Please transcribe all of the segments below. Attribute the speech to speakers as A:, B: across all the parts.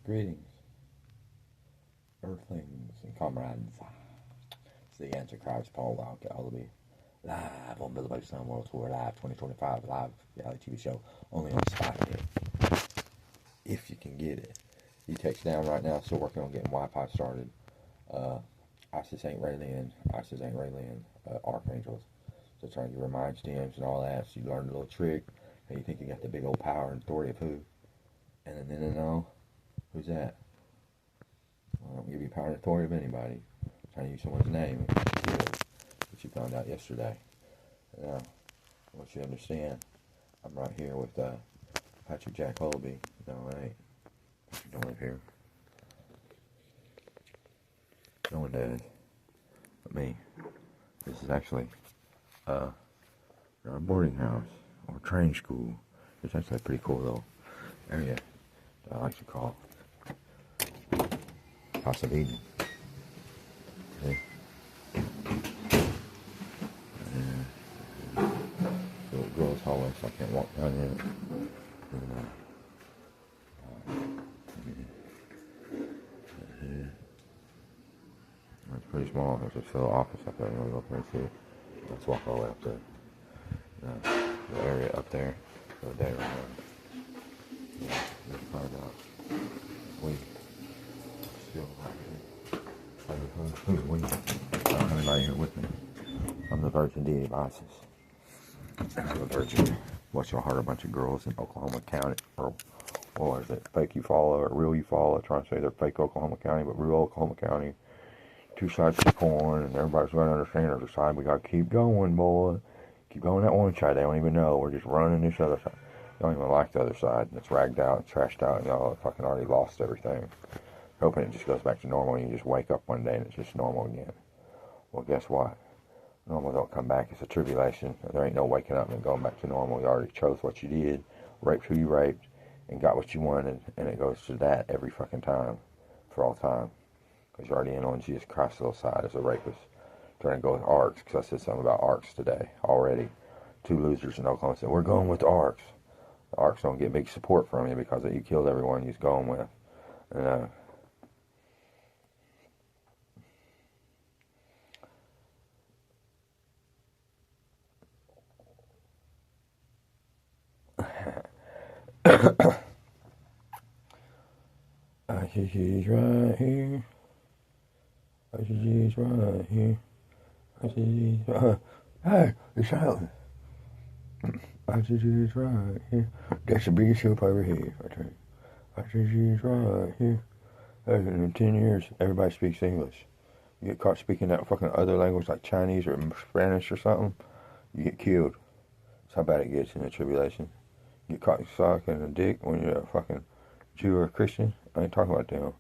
A: Greetings, Earthlings and comrades. It's the Antichrist, Paul Wildcat, Holybee, live on Billy Bates Time World Tour, live 2025, live reality TV show, only on Spotify. If you can get it. Text down right now, still working on getting Wi-Fi started. ISIS ain't Raylan, Archangels. So trying to remind stems and all that, so you learn a little trick, and you think you got the big old power and authority of who? And then no. Who's that? Well, I don't give you power and authority of anybody. I'm trying to use someone's name, which you found out yesterday. Now, I want you to understand, I'm right here with Patrick Jack Holybee. No, I ain't. You don't live here. No one does but me. This is actually a boarding house or train school. It's actually a pretty cool little area that I like to call House of Eden. See? So it girls' hallway, so I can't walk down here. It's pretty small. There's just a little office up there. You want to go up there and see? Let's walk all the way up there. The area up there for the day right now. Yeah, let's find out. We still right here. Who's we? I don't have anybody here with me. I'm the Virgin Deity of Isis. I'm the Virgin. What you'll hear a bunch of girls in Oklahoma County, or what is it? Fake you follow or real you follow? Trying to say they're fake Oklahoma County, but real Oklahoma County. Two sides of the coin, and everybody's going to understand there's a side. We got to keep going, boy. Keep going that one side. They don't even know. We're just running this other side. They don't even like the other side. It's ragged out and trashed out, and y'all fucking already lost everything. Hoping it just goes back to normal, and you just wake up one day and it's just normal again. Well, guess what? Normal don't come back. It's a tribulation. There ain't no waking up and going back to normal. You already chose what you did, raped who you raped, and got what you wanted, and it goes to that every fucking time, for all time. Because you're already in on Jesus Christ's little side as a rapist. Trying to go with arcs, because I said something about arcs today already. Two losers in Oklahoma said, we're going with the arcs. The arcs don't get big support from you because you killed everyone you're going with. And, I see she's right here. I see she's right here. I see she's right. Hey, you're shouting. I see she's right here. That's the biggest ship over here. I see she's right here. Hey, in 10 years, everybody speaks English. You get caught speaking that fucking other language like Chinese or Spanish or something, you get killed. That's how bad it gets in the tribulation. You get caught sucking a dick when you're a fucking Jew or a Christian. I ain't talking about them.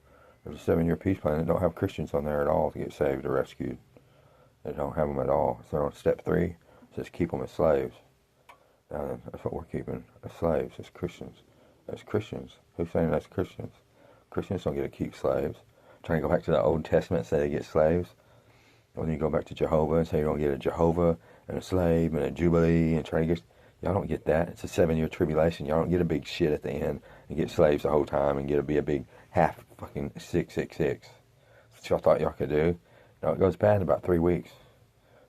A: There's a 7-year peace plan that don't have Christians on there at all to get saved or rescued. They don't have them at all. So on step 3, it says keep them as slaves. Now that's what we're keeping as slaves, as Christians. As Christians. Who's saying that's Christians? Christians don't get to keep slaves. Trying to go back to the Old Testament and say they get slaves. When you go back to Jehovah and say you don't get a Jehovah and a slave and a Jubilee and try to get... Y'all don't get that. It's a 7-year tribulation. Y'all don't get a big shit at the end and get slaves the whole time and get to be a big half fucking 666. That's what y'all thought y'all could do. No, it goes bad in about 3 weeks.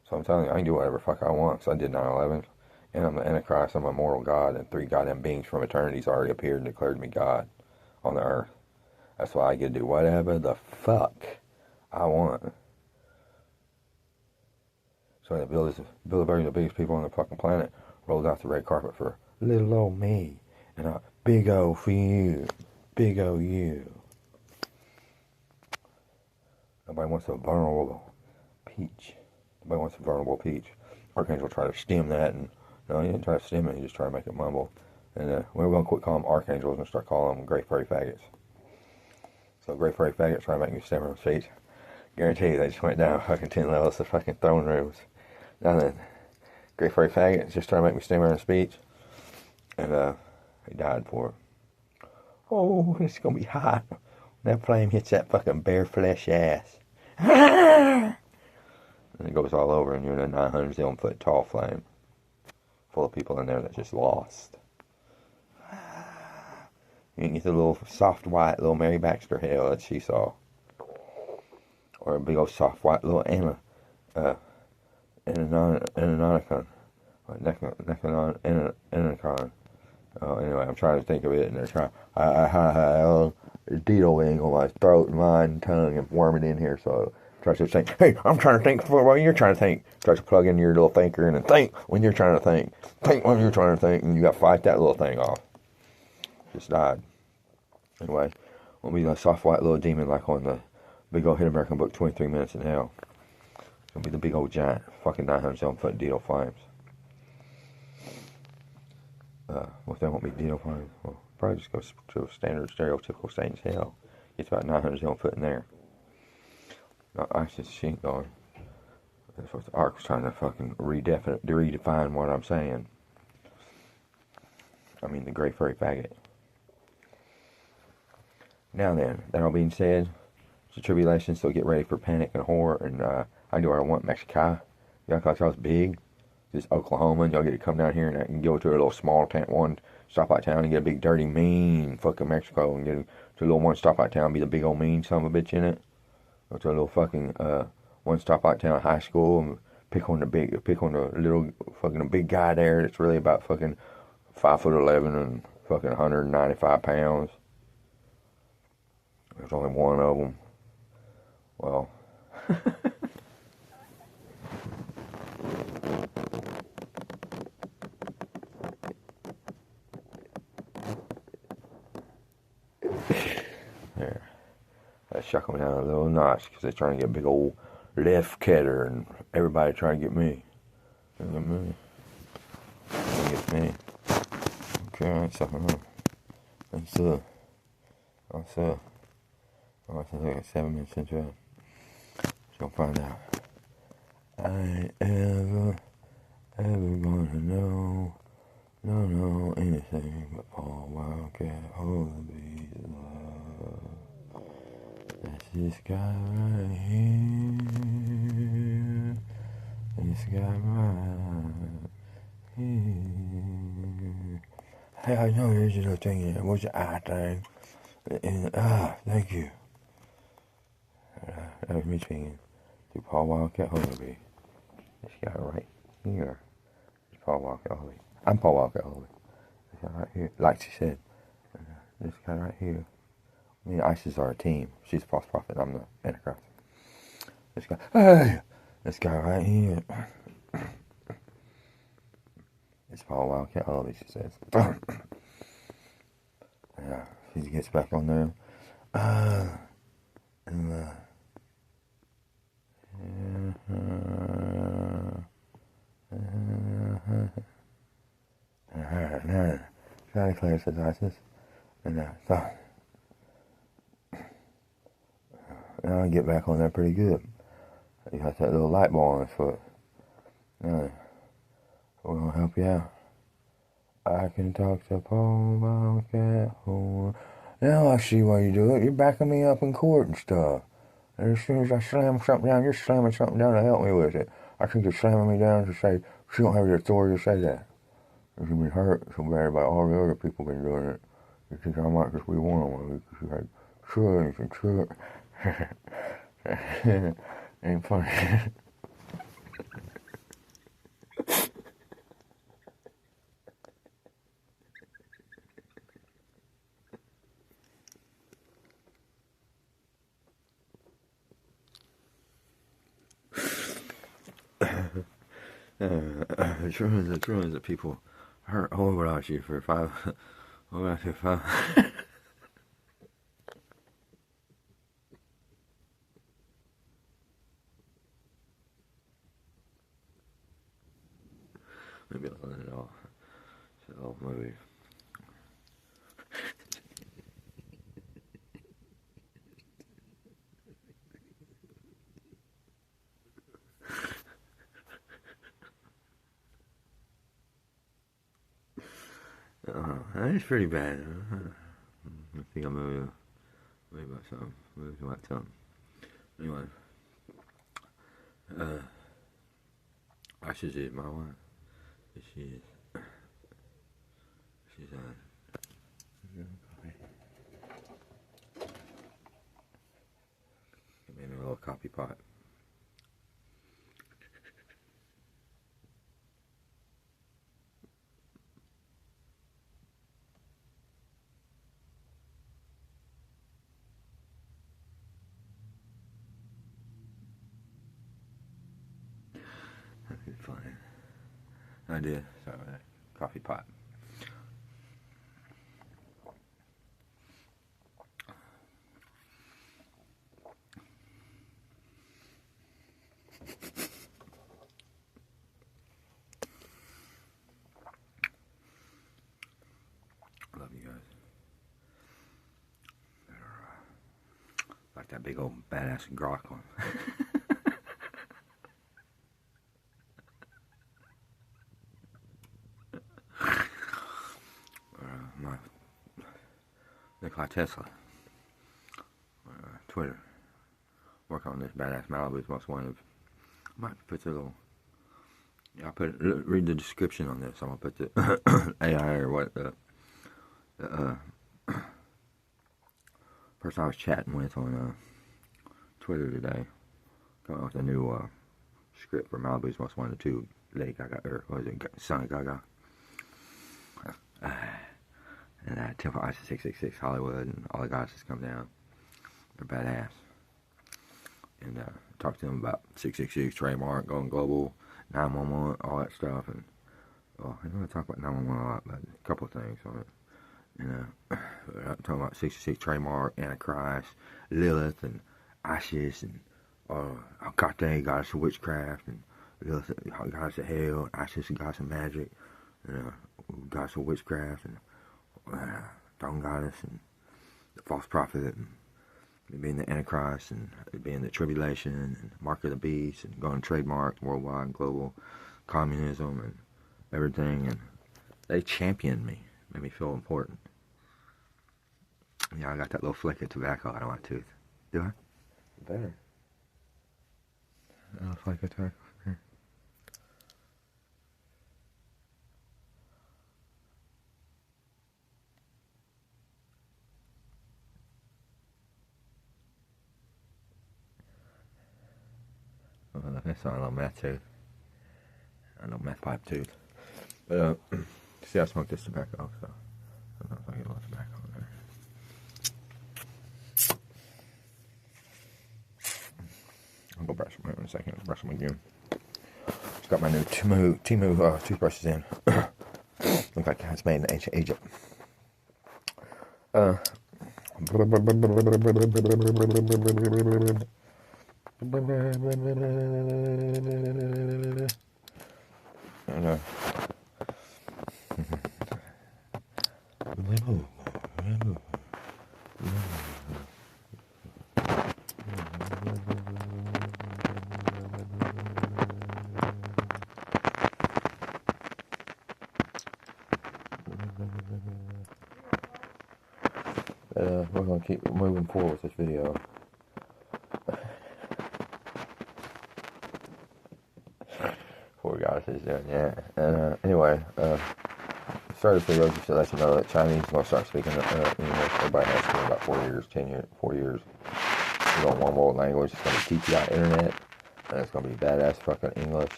A: So I'm telling you, I can do whatever fuck I want. So I did 9/11. And I'm the Antichrist. I'm a mortal God. And 3 goddamn beings from eternity's already appeared and declared me God on the earth. That's why I get to do whatever the fuck I want. So Bill Burry, the biggest people on the fucking planet, rolled out the red carpet for little old me. And a big O for you. Big O you. Nobody wants a vulnerable peach. Nobody wants a vulnerable peach. Archangel tried to stem that, and no, he didn't try to stem it, he just tried to make it mumble. And we're going to quit calling them archangels and start calling them great furry faggots. So great furry faggots trying to make me stammer on speech. Guarantee you they just went down fucking 10 levels of fucking throne rooms. Now then, great furry faggots just trying to make me stammer on speech. And he died for it. Oh, it's going to be hot. When that flame hits that fucking bare flesh ass. And it goes all over, and you're in a 900 foot tall flame. Full of people in there that just lost. You can get the little soft white little Mary Baxter hell that she saw. Or a big old soft white little Anaconda. Anaconda. Anyway, I'm trying to think of it, and they're trying. I have a needle ring on my throat and mind and tongue and worm it in here, so I try to think, hey, I'm trying to think for what you're trying to think. Try to plug in your little thinker and then think when you're trying to think. Think when you're trying to think, and you got to fight that little thing off. Just died. Anyway, won't be a soft white little demon like on the big old Hit American book, 23 Minutes in Hell. It's gonna be the big old giant, fucking 907-foot Dito Flames. Well, that won't be Dito Flames. Well, probably just go to a standard, stereotypical Satan's Hell. It's about 900 foot in there. ISIS, she ain't going. That's what the Ark's trying to fucking redefine what I'm saying. I mean, the great furry faggot. Now then, that all being said, it's a tribulation, so get ready for panic and horror, and I do what I want, Mexico. Y'all thought y'all was big. This Oklahoma, and y'all get to come down here and I can go to a little small town, one stoplight town, and get a big, dirty, mean fucking Mexico, and get to a little one stoplight town, be the big old mean son of a bitch in it. Go to a little fucking one stoplight town high school and pick on the little fucking big guy there that's really about fucking 5'11" and fucking 195 pounds. There's only one of them. Well, there. I shuck them down a little notch because they're trying to get a big old left cutter, and everybody trying to get me. Get me. Get me. Okay, so that's like 7 minutes into it. So find out. I ain't ever gonna know anything but Paul Wildcat Holybee's love. That's this guy right here. This guy right here. Hey, I know there's a little thing in there. What's the eye thing? Thank you. That was me speaking to Paul Wildcat Holybee. This guy right here is Paul Wildcat Holybee. I'm Paul Wildcat Holybee. This guy right here, like she said. This guy right here. I mean, ISIS are a team. She's a false prophet. I'm the Antichrist. This guy. Hey! This guy right here. It's Paul Wildcat Holybee, she says. Yeah, she gets back on there. Try to clear says ISIS. And so now I get back on there pretty good. You got that little light ball on his foot. Now, we're gonna help you out. I can talk to Paul Wildcat. Now I see why you do it. You're backing me up in court and stuff. And as soon as I slam something down, you're slamming something down to help me with it. I think you're slamming me down to say she don't have the authority to say that. She's been hurt so bad by all the other people been doing it. You think I might just be one of them because you had trudge and trudge. Ain't funny. The trillions of people hurt without you for five. Maybe I'll let it off. So maybe. That's pretty bad. I think I'm moving about something. Moving about something. Anyway, I should say my wife. She's pot. That'd be fine. I did. Sorry about that. Coffee pot. Love you guys. Like that big old badass grok one. Nikola Tesla. Twitter. Work on this badass Malibu's most wanted. I might put the little. Yeah, I'll read the description on this. I'm gonna put the AI or what the person I was chatting with on Twitter today. Coming up with a new script for Malibu's most wanted 2. Lady Gaga, or what is it? Son of Gaga. And Temple Isis 666 Hollywood and all the guys that's come down. They're badass. And talk to them about 666 trademark, going global, 911, all that stuff. And well, I know I talk about 911 a lot, but a couple of things on it. And I'm talking about 666 trademark, Antichrist, Lilith, and Isis, and Alcate, goddess of witchcraft, and Lilith, goddess of hell, Isis, goddess of magic, and goddess of witchcraft, and Dawn Goddess, and the false prophet, and it being the Antichrist, and it being the tribulation, and mark of the beast, and going trademark, worldwide, and global communism, and everything. And they championed me, made me feel important. Yeah, I got that little flick of tobacco out of my tooth. Do I? Better. A little flick of tobacco. Here. That's not a little meth tooth. A little meth pipe tooth. But, see, I smoke this tobacco, so sometimes I get a little tobacco in there. I'll go brush them in a second. Brush them again. Just got my new Temu toothbrushes in. Look like it's made in ancient Egypt. We're going to keep moving forward with this video. Poor guys is doing, yeah. And anyway, started this video just to let you know that Chinese is going to start speaking English. Everybody has to in about 4 years, 4 years. We're going one world language. It's going to be TTI Internet, and it's going to be badass fucking English,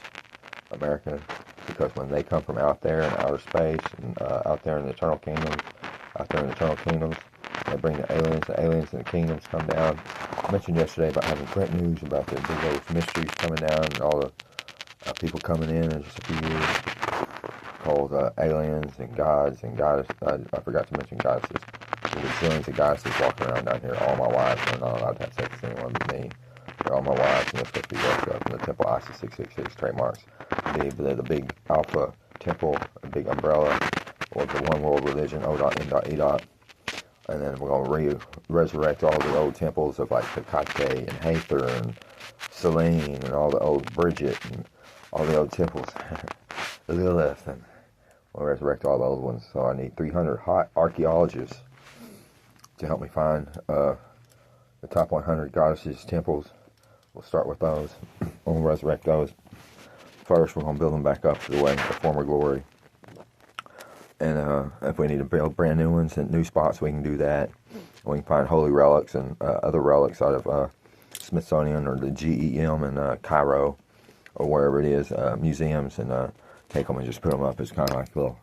A: American. Because when they come from out there in outer space and out there in the eternal kingdoms, they bring the aliens in the kingdoms come down. I mentioned yesterday about having great news about the big old mysteries coming down and all the people coming in just a few years called aliens and gods and goddesses. I forgot to mention goddesses. There's zillions of goddesses walking around down here. All my wives are not allowed to have sex with anyone but me. They're all my wives, and they're supposed to be worshipped up in the Temple Isis 666 trademarks. The big Alpha Temple, a big umbrella, or the one world religion, O.N.E. And then we're going to resurrect all the old temples of like Hecate and Hathor and Selene and all the old Bridget and all the old temples, Lilith, and we'll resurrect all the old ones. So I need 300 hot archaeologists to help me find the top 100 goddesses' temples. We'll start with those. We'll resurrect those. First, we're going to build them back up to the way of former glory. And if we need to build brand new ones and new spots, we can do that. We can find holy relics and other relics out of Smithsonian or the GEM in Cairo or wherever it is, museums, and take them and just put them up as kind of like little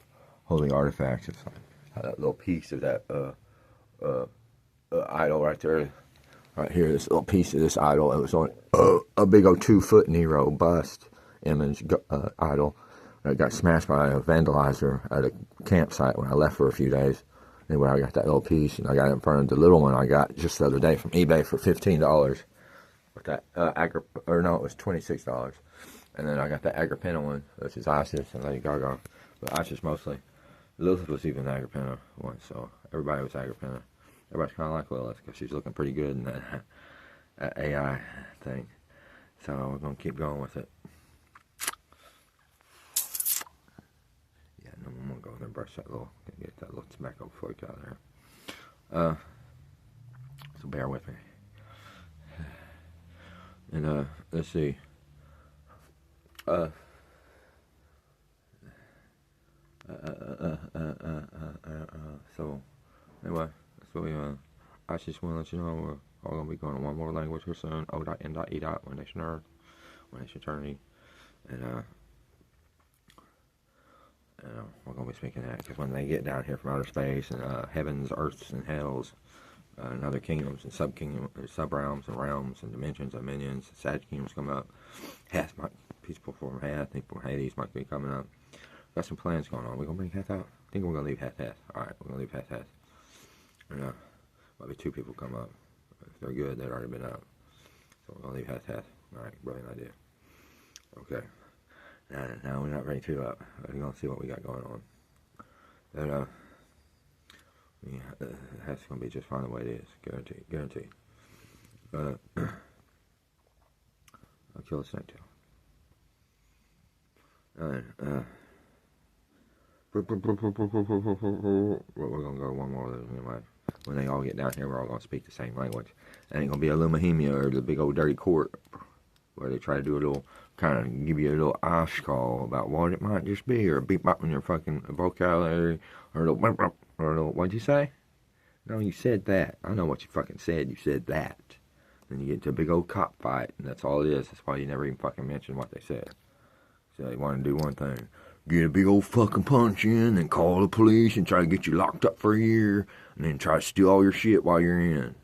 A: holy artifacts. It's like that little piece of that idol right there, right here. This little piece of this idol. It was on a big old 2-foot Nero bust image idol that got smashed by a vandalizer at a campsite when I left for a few days. Anyway, I got that little piece, and I got it in front of the little one I got just the other day from eBay for $15. With that it was $26. And then I got the Agrippina one, which is Isis and Lady Gaga. But Isis mostly. Lilith was even Agrippina one, so everybody was Agrippina. Everybody's kind of like Lilith because she's looking pretty good in that AI thing. So we're going to keep going with it. Yeah, no, I'm going to go in there and brush that little, get that little tobacco flick out of there. So bear with me. And let's see. So anyway, so I just want to let you know we're all going to be going to one more language here soon. O.N.E. One Nation Earth, One Nation Eternity, and we're going to be speaking that because when they get down here from outer space and heavens, earths, and hells, and other kingdoms and sub-realms and realms and dimensions and minions, Sag kingdoms come up. Peaceful from Hath, people from Hades might be coming up. Got some plans going on. We're going to bring Hath out? I think we're going to leave Hath. Alright, we're going to leave Hath. And, might be 2 people come up. If they're good, they've already been out. So we're going to leave Hath. Alright, brilliant idea. Okay. Now we're not ready to we're going to see what we got going on. But, that's going to be just fine the way it is. Guaranteed. I'll kill the snake tail. Alright, we're going to go one more anyway. When they all get down here, we're all going to speak the same language. It ain't going to be a Lumahemia or the big old dirty court where they try to do a little, kind of give you a little ice call about what it might just be, or a beep bop in your fucking vocabulary, or a little, what'd you say? No, you said that. I know what you fucking said. You said that. Then you get into a big old cop fight, and that's all it is. That's why you never even fucking mention what they said. So they want to do one thing. Get a big old fucking punch in and call the police and try to get you locked up for a year and then try to steal all your shit while you're in.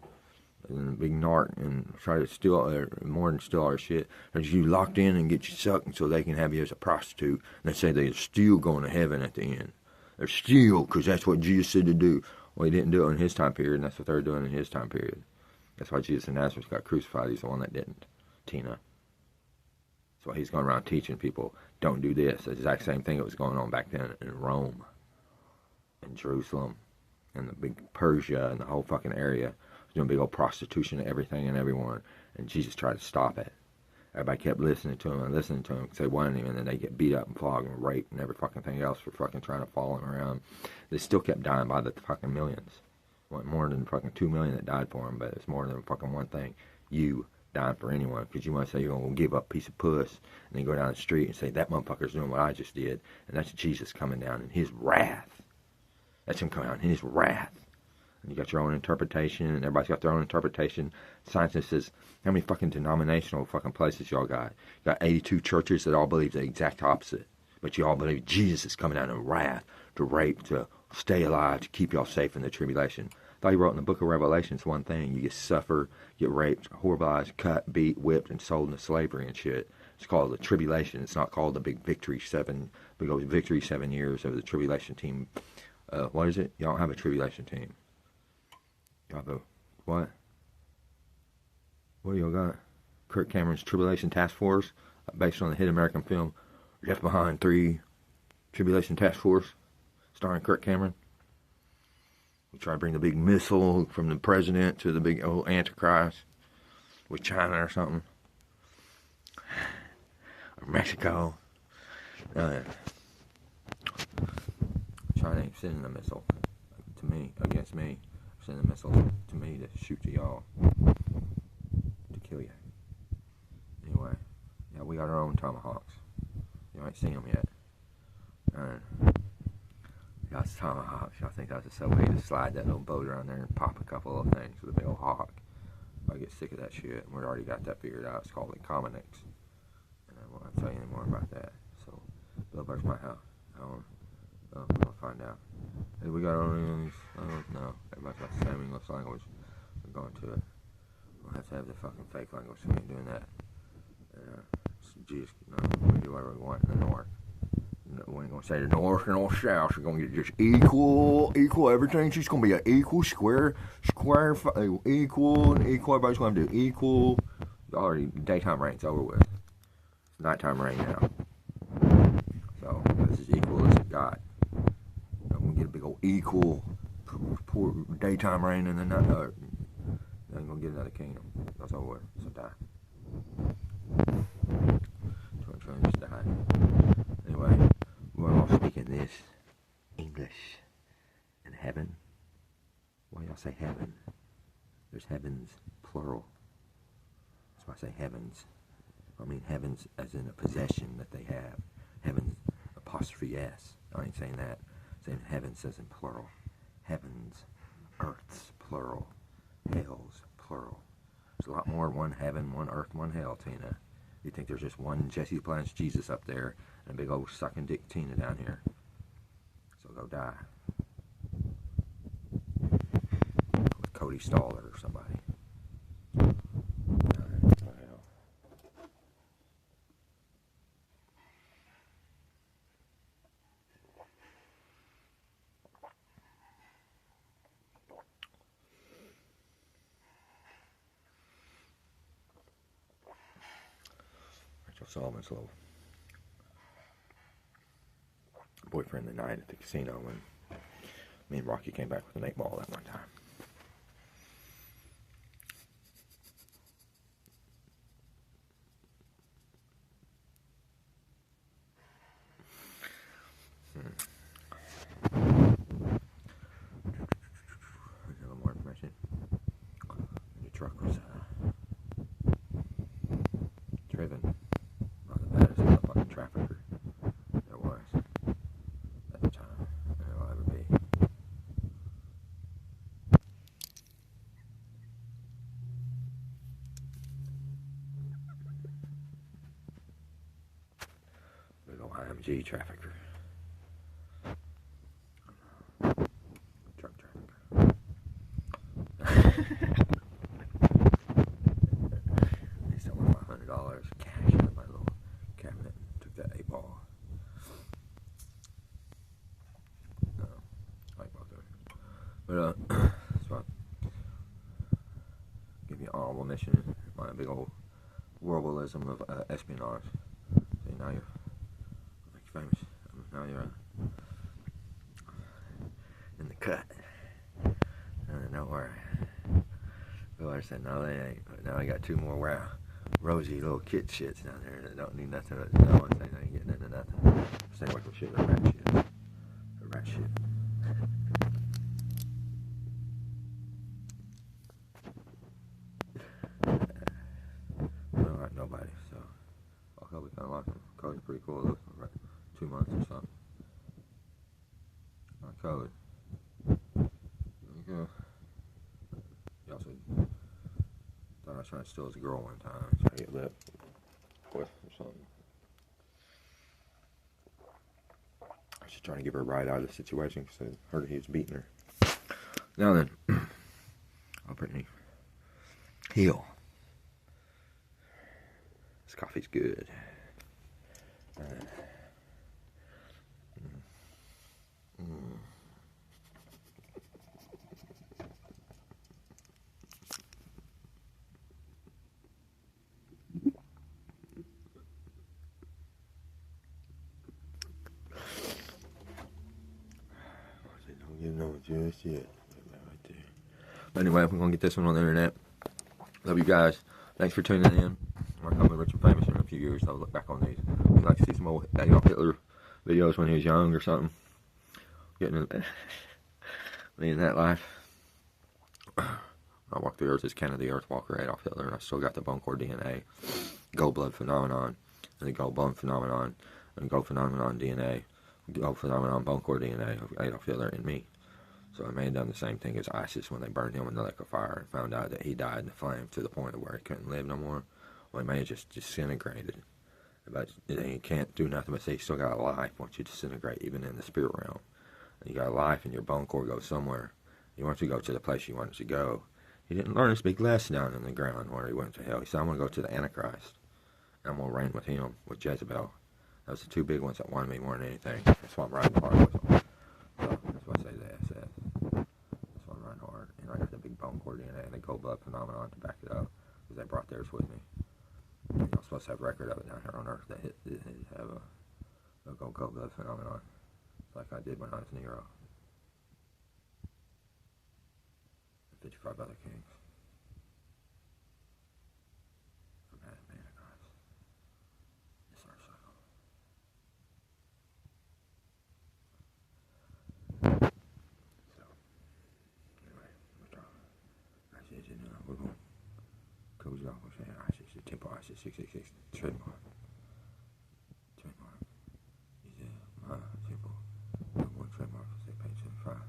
A: And then a big narc and try to steal, more than steal all your shit. Or you locked in and get you sucked so they can have you as a prostitute. And they say they're still going to heaven at the end. They're still, because that's what Jesus said to do. Well, he didn't do it in his time period, and that's what they're doing in his time period. That's why Jesus of Nazareth got crucified. He's the one that didn't. Tina. So he's going around teaching people, don't do this. The exact same thing that was going on back then in Rome, and Jerusalem, and the big Persia, and the whole fucking area. Doing big old prostitution to everything and everyone. And Jesus tried to stop it. Everybody kept listening to him because they wanted him, and then they get beat up and flogged and raped and every fucking thing else for fucking trying to follow him around. They still kept dying by the fucking millions. It wasn't more than fucking 2 million that died for him, but it's more than fucking one thing. You dying for anyone, because you want to say you're going to give up a piece of puss, and then go down the street and say, that motherfucker's doing what I just did, and that's Jesus coming down in his wrath. That's him coming out in his wrath. And you got your own interpretation, and everybody's got their own interpretation. Scientists says, how many fucking denominational fucking places y'all got? You got 82 churches that all believe the exact opposite, but you all believe Jesus is coming down in wrath to rape, to stay alive, to keep y'all safe in the tribulation. I thought he wrote in the book of Revelations one thing: you get suffer, get raped, horribled, cut, beat, whipped, and sold into slavery and shit. It's called the tribulation. It's not called the big victory 7 years of the tribulation team. What is it? Y'all don't have a tribulation team. Y'all have a what? What do y'all got? Kirk Cameron's Tribulation Task Force, based on the hit American film Left Behind 3, Tribulation Task Force, starring Kirk Cameron. We try to bring the big missile from the president to the big old Antichrist with China or something. Or Mexico. China ain't sending a missile to me, against me. Sending a missile to me to shoot to y'all. To kill you. Anyway. Yeah, we got our own tomahawks. You ain't seen them yet. Got tomahawks. I think that's a way to slide that little boat around there and pop a couple of things with a big old hawk. I get sick of that shit. We already got that figured out. It's called Incommonics. And I won't tell you any more about that. So, Bill Burke's my house. I'm gonna find out. Hey, we got all these, I don't know. Everybody's got the same English language. We're going to it. We'll have to have the fucking fake language, so we ain't doing that. Geez, no, we do whatever we want in the North. No, we ain't gonna say the North and the South. We're gonna get just equal, everything's just gonna be an equal, square, equal. Everybody's gonna do equal. Already, daytime rain's over with. It's nighttime rain now. So, this is equal as it got. I'm gonna get a big old equal, poor daytime rain and then night. I ain't gonna get another kingdom. That's over with. So die. Just die. Anyway, we're all speaking this English in heaven. Why y'all say heaven? There's heavens, plural. That's why I say heavens. I mean heavens as in a possession that they have. Heavens, apostrophe S. I ain't saying that. I'm saying heavens as in plural. Heavens, earths, plural. Hells, plural. There's a lot more than one heaven, one earth, one hell, Tina. You think there's just one Jesse Plants Jesus up there and a big old sucking dick Tina down here. So go die. With Cody Staller or somebody. Solomon's little boyfriend the night at the casino when me and Rocky came back with an 8-ball that one time. There's a little more information. The truck was driven by the baddest motherfucking trafficker there was at the time, and it'll ever be. Big old IMG trafficker. Truck trafficker. They stole my $500 cash out of my little cabinet and took that 8-ball. No, I like both of them. But, so give you an honorable mention, my big old worldalism of espionage. See, now you're famous. Now you're in the cut. Don't worry. Bill said, no, they ain't. But now I got 2 more rosy little kid shits down there that don't need nothing. No one saying they ain't getting into nothing. Same like the shit, the rat shit. The rat shit. I don't like nobody, so I'll probably kind of like him. Cody's pretty cool, though. Right. 2 months or something. I Cody. Okay. He also thought I was trying to steal his girl one time. Trying to get lit with or something. I was just trying to give her a ride out of the situation because I heard he was beating her. Now then, oh, Brittany, heal. This coffee's good. Don't give no just yet. Right there. But anyway, we're gonna get this one on the internet. Love you guys. Thanks for tuning in. I'm coming rich and famous in a few years. I'll look back on these. I'd like to see some old Adolf Hitler videos when he was young or something. Getting in that life. I walked the earth as Kennedy the Earth Walker, Adolf Hitler, and I still got the bone core DNA, gold blood phenomenon, and the gold bone phenomenon, and gold phenomenon DNA, gold phenomenon bone core DNA of Adolf Hitler in me. So So they may have done the same thing as ISIS when they burned him in the lake of fire and found out that he died in the flames to the point of where he couldn't live no more. Well, he may have just disintegrated. But you can't do nothing but say you still got a life once you disintegrate, even in the spirit realm. You got a life and your bone core goes somewhere. He wants to go to the place you wanted to go. He didn't learn to speak less down in the ground where he went to hell. He said, I'm going to go to the Antichrist. And I'm going to reign with him, with Jezebel. Those are the two big ones that wanted me more than anything. That's why I'm riding hard with them. So that's what I say to the SS. That's why I'm riding hard. And I got the big bone core DNA and the gold blood phenomenon to back it up. Because they brought theirs with me. I'm supposed to have a record of it down here on Earth. They have a gold blood phenomenon. Like I did when I was Nero. 55 other kings. From Adam to Antichrist. It's our cycle. So, anyway, we're going to close it off. We'll say ISIS, the Temple ISIS 666, trademark. Trademark. Is my temple. One trademark, say page 75.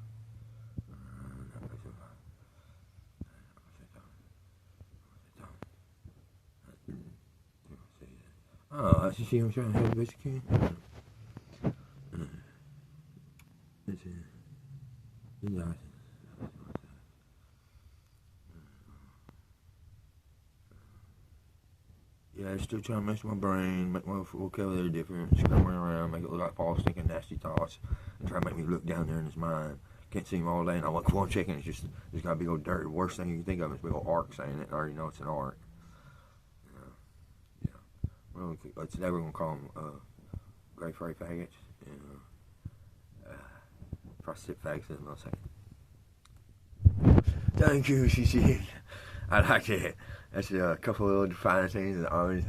A: Oh, I see him trying to help the best you can. That's it. Yeah, I'm still trying to mess with my brain, make my vocabulary different, scrambling around, make it look like Paul's thinking nasty thoughts, and try to make me look down there in his mind. Can't see him all day, and I want to go on checking. It's got a big old dirt. The worst thing you can think of is a big old arc saying it. I already know it's an arc. Well, today we're going to call them gray furry faggots and prostitute faggots in a little second. Thank you, she said. I like that. That's a couple of little defining things in the armies.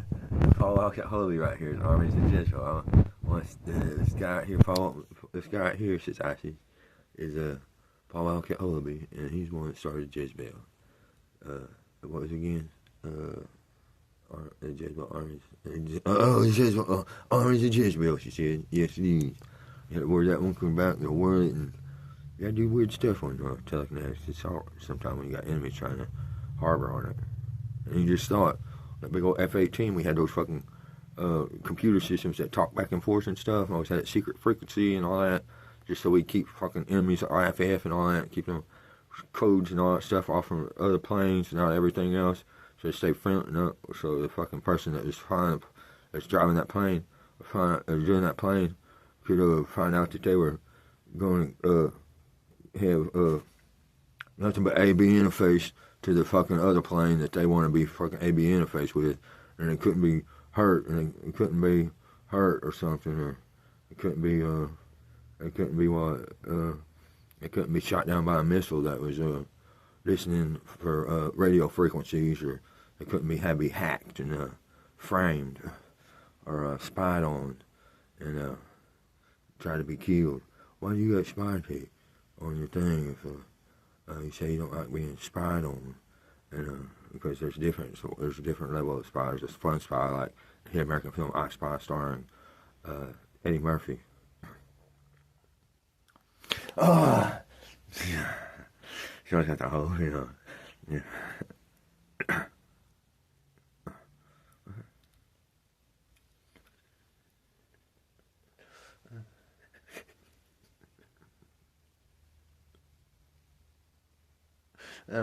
A: Paul Wildcat Holybee right here, the armies in Jezebel. This guy right here, this guy right here, says ISIS, is Paul Wildcat Holybee, and he's the one that started Jezebel. What was it again? Jezebel armies. Jezebel armies of Jezebel, she said. Yes, it is. You had to worry that one come back, the word, and you gotta do weird stuff on telekinetic. It's hard sometimes when you got enemies trying to harbor on it. And you just thought, that big old F-18, we had those fucking computer systems that talk back and forth and stuff, and always had that secret frequency and all that, just so we keep fucking enemies, IFF and all that, keep them codes and all that stuff off from other planes and all everything else. So they stay fronting up, so the fucking person that is that's driving that plane, doing that plane, could find out that they were going to have nothing but AB interface to the fucking other plane that they want to be fucking AB interface with, and it couldn't be hurt, and it couldn't be hurt or something, or it couldn't be shot down by a missile that was listening for radio frequencies, or it couldn't be hacked and framed or spied on and tried to be killed. Why do you got spy tape on your thing if you say you don't like being spied on? And because there's a different level of spies. There's fun spy like the American film I Spy starring Eddie Murphy. Oh, she always got the whole, yeah. I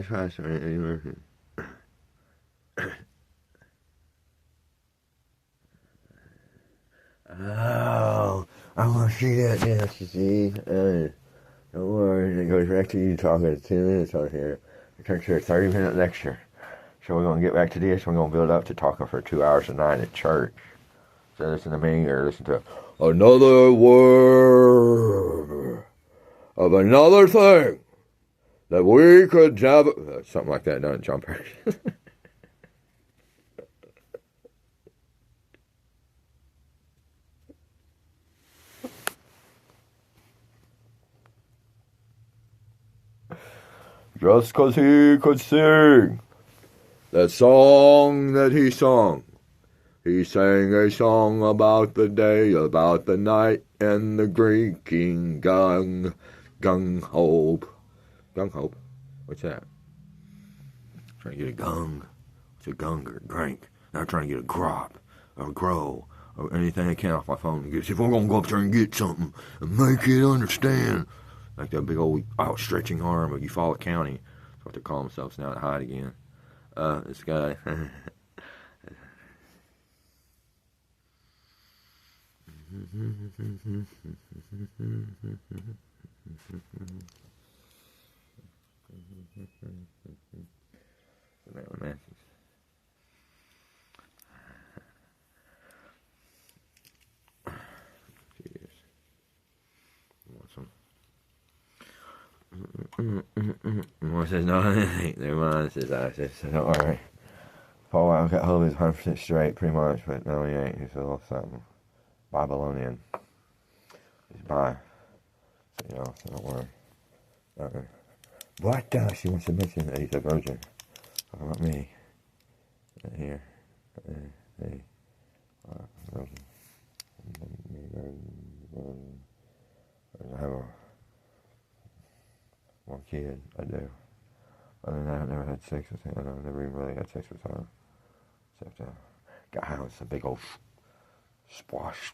A: try to Eddie Murphy. Oh, I want to see that dance, you see. Don't worry, it goes back to you talking 2 minutes on here. It turns to a 30-minute lecture. So we're going to get back to this. We're going to build up to talking for 2 hours a night at church. So listen to me or listen to another word of another thing that we could have. Something like that, doesn't John Perry? Just 'cause he could sing that song that he sung He sang a song about the day, about the night, and the drinking gung. Gung hope. Gung hope? What's that? Trying to get a gung. What's a gung or a drink? Now I'm trying to get a crop or a grow or anything I can off my phone. And get, if I'm going to go up there and get something and make it understand. Like that big old outstretching arm of Eufaula County. That's what they call themselves now to hide again. This guy. One says, no, never mind. Says, I says, don't worry. Paul, I've got Holybee 100% straight, pretty much, but no, he ain't. He's a little something. Babylonian. He's bi. So, so don't worry. Black guy, she wants to mention that he's a virgin. Talking about me. Here. Hey. Virgin. I have one kid. I do. Other than that, I've never had sex with him. I've never even really had sex with her. Except, got high with some big old squash.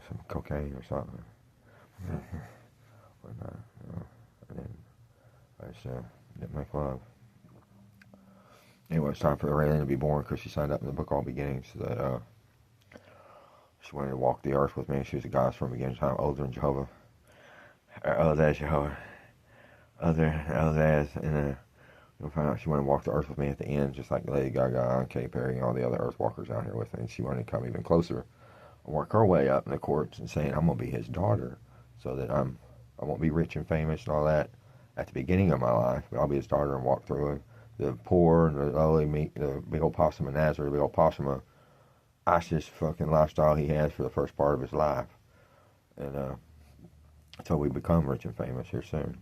A: Some cocaine or something. Or not, I just didn't make love. Anyway, it's time for Raylene to be born because she signed up in the book All Beginnings that she wanted to walk the earth with me. She was a goddess from the beginning time, older than Jehovah. Older than Jehovah. Older as, and you'll find out she wanted to walk the earth with me at the end, just like Lady Gaga and Katy Perry and all the other earth walkers out here with me. And she wanted to come even closer and work her way up in the courts and saying, I'm going to be his daughter so that I won't be rich and famous and all that at the beginning of my life, but I'll be his daughter and walk through the poor and the lowly meat, the big old possum of Nazareth, the big old possum of ISIS fucking lifestyle he has for the first part of his life. And until we become rich and famous here soon.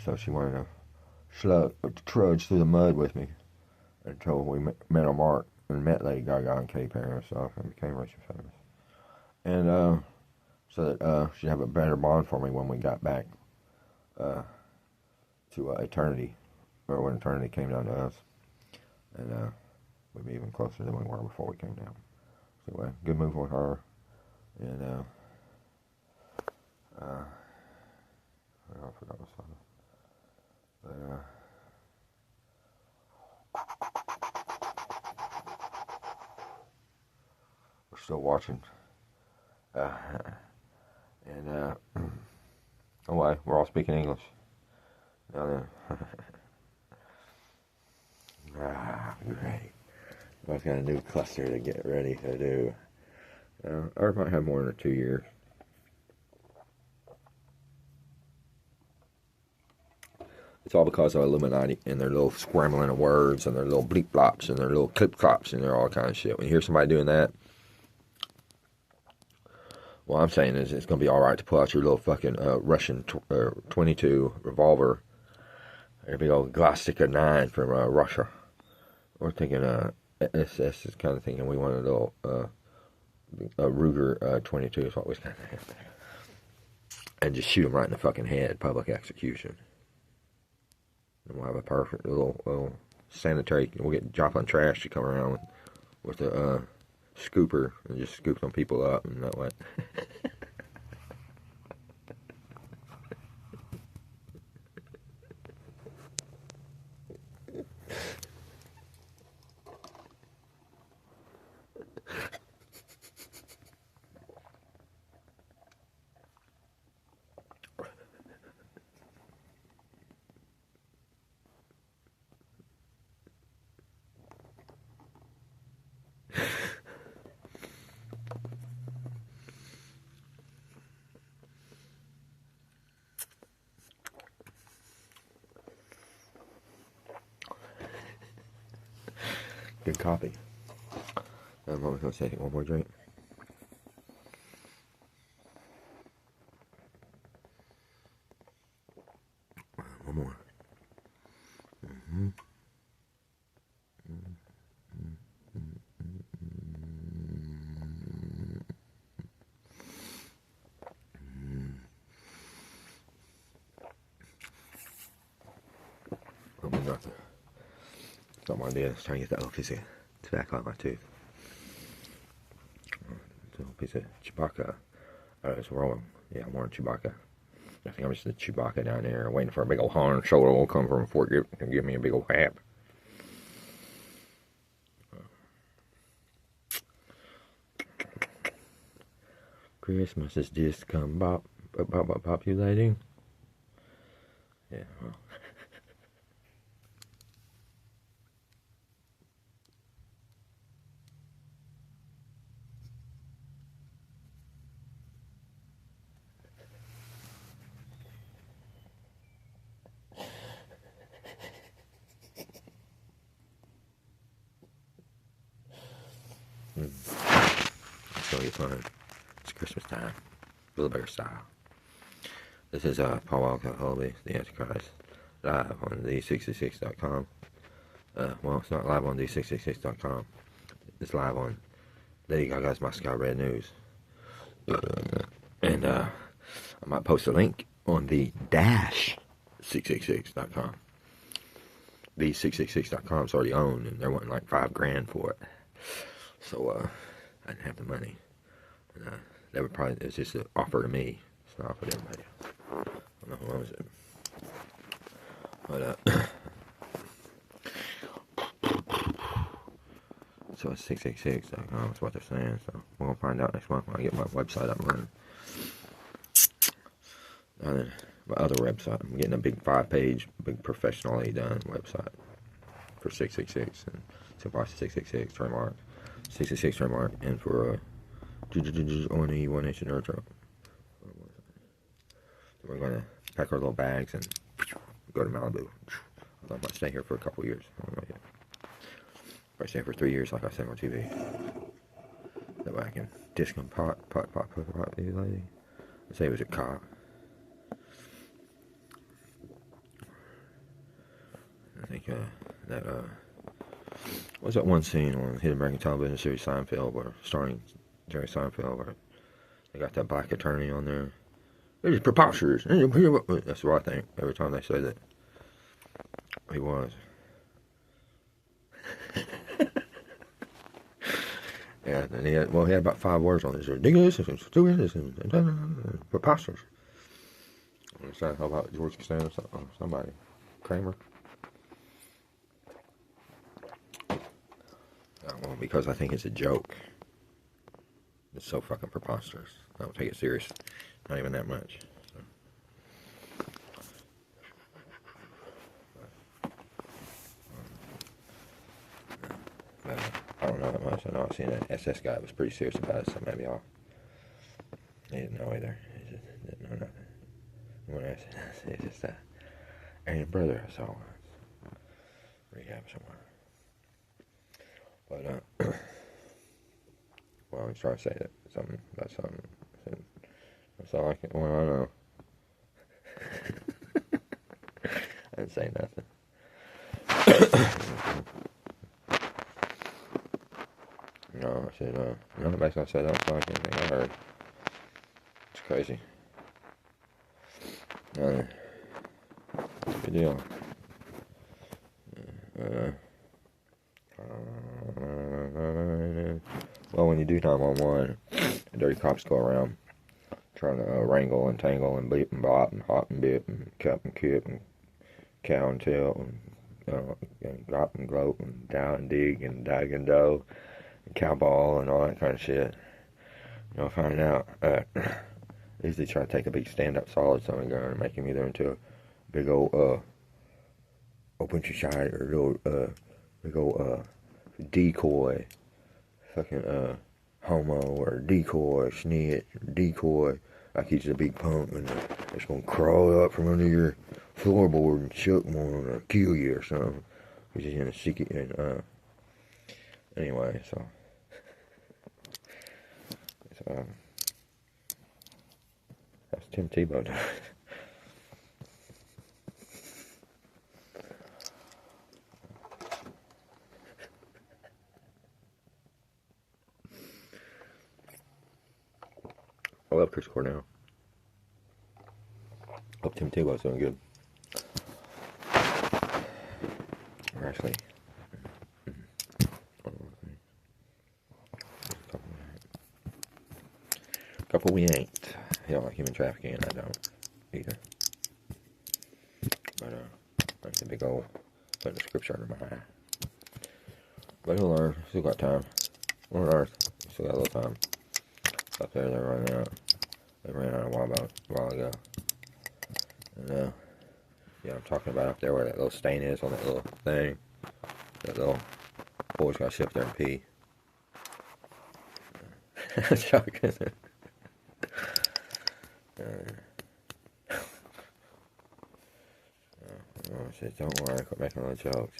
A: So she wanted to trudge through the mud with me until we met our mark and met Lady Gaga and Katy Perry and stuff and became rich and famous. And so that she'd have a better bond for me when we got back to eternity, or when eternity came down to us. And we'd be even closer than we were before we came down. So anyway, good move on her. And I forgot what's on it. But we're still watching. And oh wait, we're all speaking English. Now then. Great. I've got a new cluster to get ready to do. Earth might have more than 2 years. It's all because of Illuminati and their little scrambling of words and their little bleep blops and their little clip clops and their all kind of shit. When you hear somebody doing that, what I'm saying is it's going to be alright to pull out your little fucking Russian 22 revolver. A big old Glastica 9 from Russia. We're thinking SS is kind of thinking we want a little Ruger 22 is what we kind of have. And just shoot them right in the fucking head, public execution. And we'll have a perfect little sanitary, we'll get Joplin Trash to come around with a scooper and just scoop some people up and that way. Good copy. I'm always going to take one more drink. One more. nothing. So what I did is try to get that little piece of tobacco out of my tooth. A little piece of Chewbacca. It's rolling. Yeah, I'm wearing Chewbacca. I think I'm just a Chewbacca down there waiting for a big old Han Solo will come from Fort Gibb and give me a big old hap. Christmas is just come populating. Yeah, well. It's gonna be fun. It's Christmas time. A little better style. This is Paul Wildcat Holybee, the Antichrist, live on D666.com. Well, it's not live on D666.com. It's live on Lady Gaga's Moscow Red News. And I might post a link on the dash 666.com. The 666.com is already owned, and they're wanting like $5,000 for it. So I didn't have the money. And, that would probably, it's just an offer to me. It's not an offer to anybody else. I don't know who owns it. But so it's 666.com is what they're saying. So we're gonna find out next month when I get my website up and running. And then my other website, I'm getting a big 5-page, big professionally done website for 666 and so far 666 trademark, 666 trademark, and for only 1 inch and Trump. We're gonna pack our little bags and go to Malibu. I might stay here for a couple years. I don't know yet. If I stay for 3 years, like I said on TV, that way I can disc and pot the lady. Let's say it was a cop. I think that what's that one scene on Hidden American Television series Seinfeld, where starring Jerry Seinfeld, where they got that black attorney on there. It is preposterous. That's what I think every time they say that. He was. Yeah, and he had about 5 words on this. Ridiculous, stupid, and preposterous. It's not how about George Costanza or somebody. Kramer. Well, because I think it's a joke. It's so fucking preposterous. I don't take it serious. Not even that much. So. But I don't know that much. I know I've seen that SS guy was pretty serious about it, so maybe he didn't know either. He just didn't know nothing. When I said it's just that Aryan brother I saw rehab somewhere. But well, he's trying to say that something about something. That's all I can. Well, I don't know. I didn't say nothing. No, I said no. Basically, I said that's like anything I heard. It's crazy. It's a good deal. Well, when you do 911, the dirty cops go around trying to wrangle and tangle and bleep and bop and hop and bip and cup and kip and cow and tail and gop and gloat and dow and dig and dag and dough and cowball and all that kind of shit. You'll find out usually try to take a big stand-up solid something going and make him either into a big old open your side or little big old decoy fucking homo or decoy snitch or decoy like he's a big punk and it's gonna crawl up from under your floorboard and choke one or kill you or something. He's just gonna seek it and anyway, so that's Tim Tebow doing. I love Chris Cornell. Hope Tim Tebow's doing good. actually. Couple we ain't. You don't like human trafficking, I don't either. But like the big old putting the scripture under my eye. But he'll learn. Still got time. On Earth, still got a little time. Up there, they're running out. They ran out a while ago. And yeah, I'm talking about up there where that little stain is on that little thing. That little boy's got to sit up there and pee. Shocking. I said, don't worry, quit making little jokes.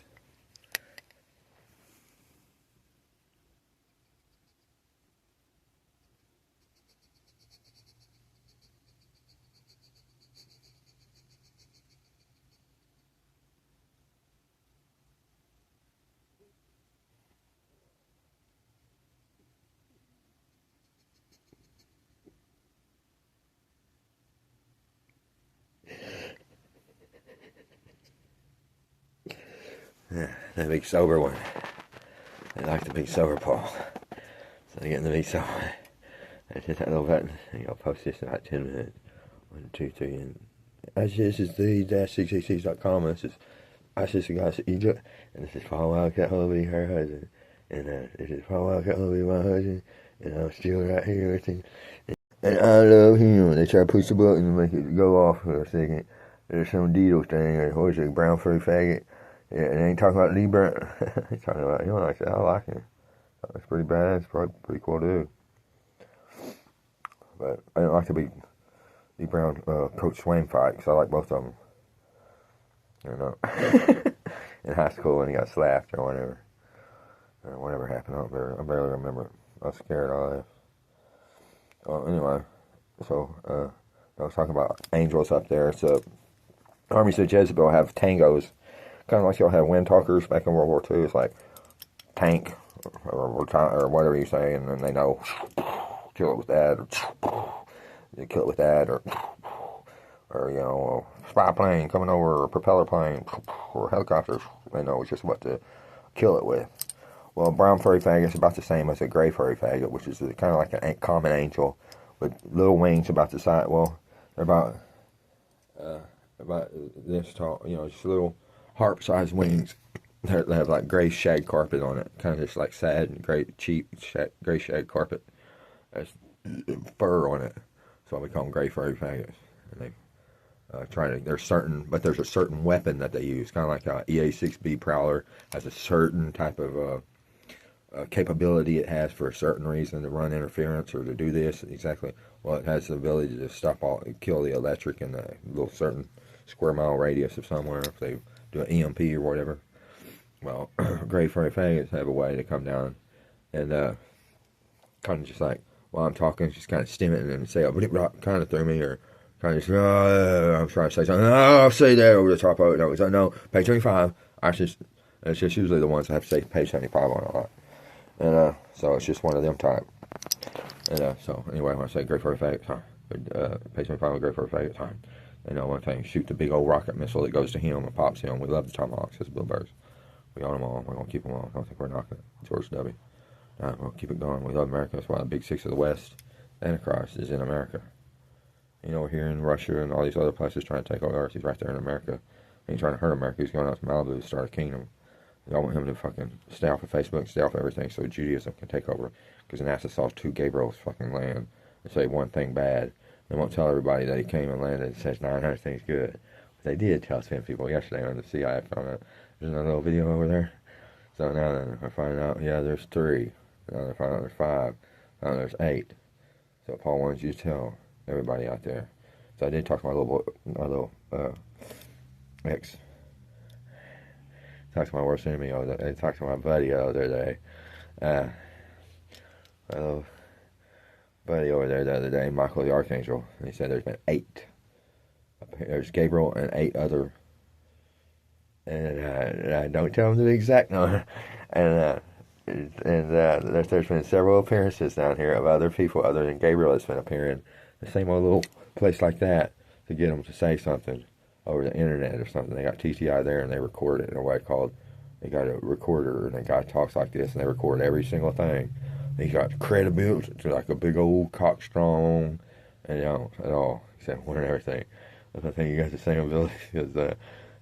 A: Yeah, the big sober one. They like the big sober Paul. So they get in the big sober. I hit that little button and you'll post this in about 10 minutes. 1, 2, 3, and this is the-666.com. This is the guys of Egypt, and this is Paul Wildcat Holybee, her husband. And this is Paul Wildcat Holybee, my husband, and I'm still right here with him. And I love him. They try to push the button and make it go off for a second. There's some Deedle thing, or what is it, brown furry faggot. Yeah, and they ain't talking about Lee Brown. He's talking about him like that. I like him. That's pretty badass. Pretty cool dude. But I didn't like the Lee Brown Coach Swain fight because I like both of them. You know, in high school when he got slapped or whatever. Whatever happened, I barely remember it. I was scared. I left. Anyway, so I was talking about angels up there. So armies of Jezebel have tangos. Kind of like y'all have wind talkers back in World War II. It's like tank or whatever you say, and then they know kill it with that, or you kill it with that, or you know, spy plane coming over, or propeller plane, or helicopters. They know just what to kill it with. Well, a brown furry faggot is about the same as a gray furry faggot, which is kind of like a common angel with little wings about the size. Well, they're about this tall, you know, just little harp-sized wings. They have like gray shag carpet on it, kind of just like sad and gray, cheap gray shag carpet. There's fur on it, so we call them gray furry faggots. And they there's a certain weapon that they use, kind of like a EA6B Prowler has a certain type of capability it has for a certain reason to run interference or to do this exactly. Well, it has the ability to kill the electric in a little certain square mile radius of somewhere if they do an EMP or whatever. Well, gray furry faggots have a way to come down and kind of just like while I'm talking, just kind of stem it and then say, kind of through me, or kind of just, I'm trying to say something. I'll say that over the top of it. No, page 25. It's just usually the ones that have to say page 75 on a lot. And so it's just one of them type. And so anyway, when I say gray furry faggot time, page 25 gray furry faggot time. You know, one thing, shoot the big old rocket missile that goes to him and pops him. We love the tomahawks, as Bill Burrs. We own them all. We're going to keep them all. I don't think we're knocking it. George W. We'll keep it going. We love America. That's why the big six of the West, Antichrist, is in America. You know, we're here in Russia and all these other places trying to take over Earth. He's right there in America. He ain't trying to hurt America. He's going out to Malibu to start a kingdom. Y'all want him to fucking stay off of Facebook, stay off of everything so Judaism can take over. Because NASA saw 2 Gabriels fucking land and say one thing bad. They won't tell everybody that he came and landed and says 900 things good. But they did tell 10 people yesterday on the CIA found out. There's another little video over there. So now they're finding out, yeah, there's 3. Now they're finding out there's 5. Now there's 8. So Paul wants you to tell everybody out there. So I did talk to my little ex. Talked to my worst enemy over there. I talked to my buddy the other day. My little buddy over there the other day, Michael the Archangel. And he said there's been 8. There's Gabriel and 8 other. And I don't tell him the exact number. And there's been several appearances down here of other people other than Gabriel that's been appearing. The same old little place like that to get them to say something over the internet or something. They got TTI there and they record it in a way called They got a recorder, and the guy talks like this, and they record every single thing. And he's got credibility, it's like a big old cock strong, and you know, at all, except one and everything. I think you got the same ability as I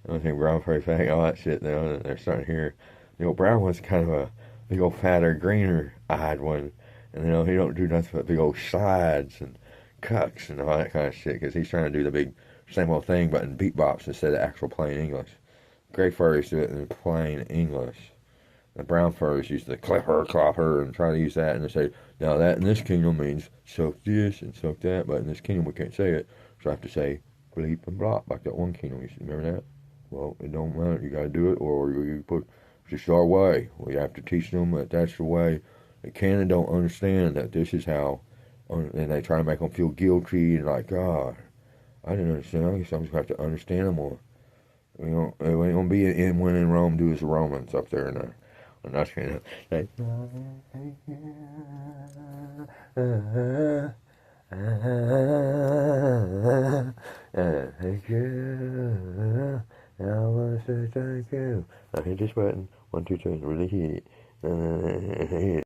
A: don't think Brown Prairie Fang, all that shit. You know, they're starting to hear. The old Brown one's kind of a big old fatter, greener eyed one, and you know he don't do nothing but big old slides and cucks and all that kind of shit because he's trying to do the big same old thing but in beatbox instead of actual plain English. Gray furries do it in plain English. The brown furries use the clipper, clopper, and try to use that, and they say, now that in this kingdom means suck this and suck that, but in this kingdom we can't say it, so I have to say bleep and blop, like that one kingdom. You remember that? Well, it don't matter. You gotta do it, or you put, it's just our way. We have to teach them that that's the way. They can and don't understand that this is how, and they try to make them feel guilty, and like, God, I didn't understand. I guess I'm just gonna have to understand them more. You know, it ain't gonna be in when in Rome, do as the Romans up there in there. And that's gonna say, thank you. I wanna say thank you. I hit this button. 1, 2, 3, really hit it.